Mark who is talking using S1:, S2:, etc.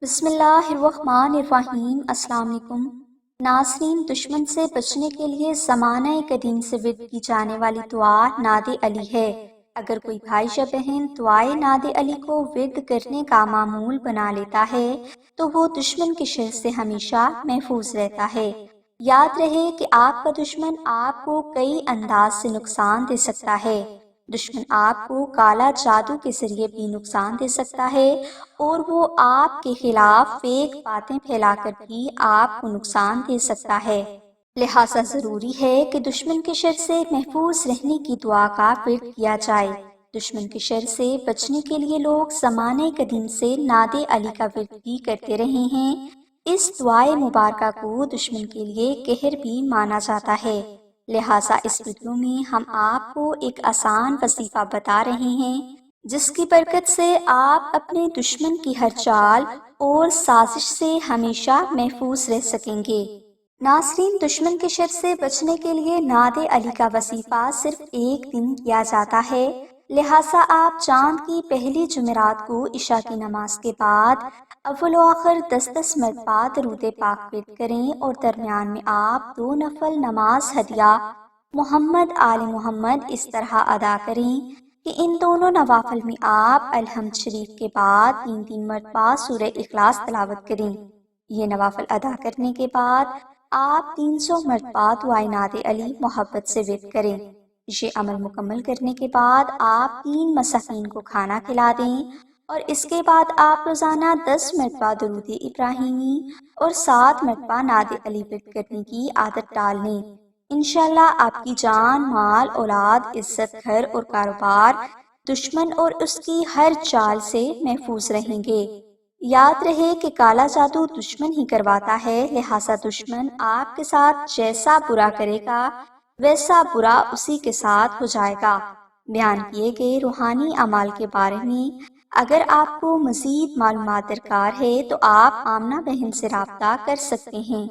S1: بسم اللہ الرحمن الرحیم۔ السلام علیکم ناظرین، دشمن سے بچنے کے لیے زمانہ قدیم سے ورد کی جانے والی دعا ناد علی ہے۔ اگر کوئی بھائی یا بہن دعائے ناد علی کو ورد کرنے کا معمول بنا لیتا ہے تو وہ دشمن کے شر سے ہمیشہ محفوظ رہتا ہے۔ یاد رہے کہ آپ کا دشمن آپ کو کئی انداز سے نقصان دے سکتا ہے۔ دشمن آپ کو کالا جادو کے ذریعے بھی نقصان دے سکتا ہے اور وہ آپ کے خلاف فیک باتیں پھیلا کر بھی آپ کو نقصان دے سکتا ہے۔ لہٰذا ضروری ہے کہ دشمن کے شر سے محفوظ رہنے کی دعا کا ورد کیا جائے۔ دشمن کے شر سے بچنے کے لیے لوگ زمانے قدیم سے ناد علی کا ورد بھی کرتے رہے ہیں۔ اس دعائے مبارکہ کو دشمن کے لیے قہر بھی مانا جاتا ہے۔ لہٰذا اس ویڈیو میں ہم آپ کو ایک آسان وظیفہ بتا رہے ہیں جس کی برکت سے آپ اپنے دشمن کی ہر چال اور سازش سے ہمیشہ محفوظ رہ سکیں گے۔ ناظرین، دشمن کے شر سے بچنے کے لیے ناد علی کا وظیفہ صرف ایک دن کیا جاتا ہے۔ لہٰذا آپ چاند کی پہلی جمعرات کو عشاء کی نماز کے بعد اول و آخر 10 مرتبہ درود پاک ورد کریں اور درمیان میں آپ 2 نفل نماز ہدیہ محمد آل محمد اس طرح ادا کریں کہ ان دونوں نوافل میں آپ الحمد شریف کے بعد 3 مرتبہ سورہ اخلاص تلاوت کریں۔ یہ نوافل ادا کرنے کے بعد آپ 300 مرتبہ دعائے ناد علی محبت سے ورد کریں۔ یہ عمل مکمل کرنے کے بعد آپ 3 مساکین کو کھانا کھلا دیں اور اس کے بعد آپ روزانہ 10 مرتبہ درود ابراہیمی اور 7 مرتبہ ناد علی ورد کرنے کی عادت ڈال لیں۔ انشاءاللہ آپ کی جان، مال، اولاد، عزت، گھر اور کاروبار دشمن اور اس کی ہر چال سے محفوظ رہیں گے۔ یاد رہے کہ کالا جادو دشمن ہی کرواتا ہے، لہٰذا دشمن آپ کے ساتھ جیسا برا کرے گا ویسا برا اسی کے ساتھ ہو جائے گا۔ بیان کیے گئے روحانی اعمال کے بارے میں اگر آپ کو مزید معلومات درکار ہے تو آپ آمنہ بہن سے رابطہ کر سکتے ہیں۔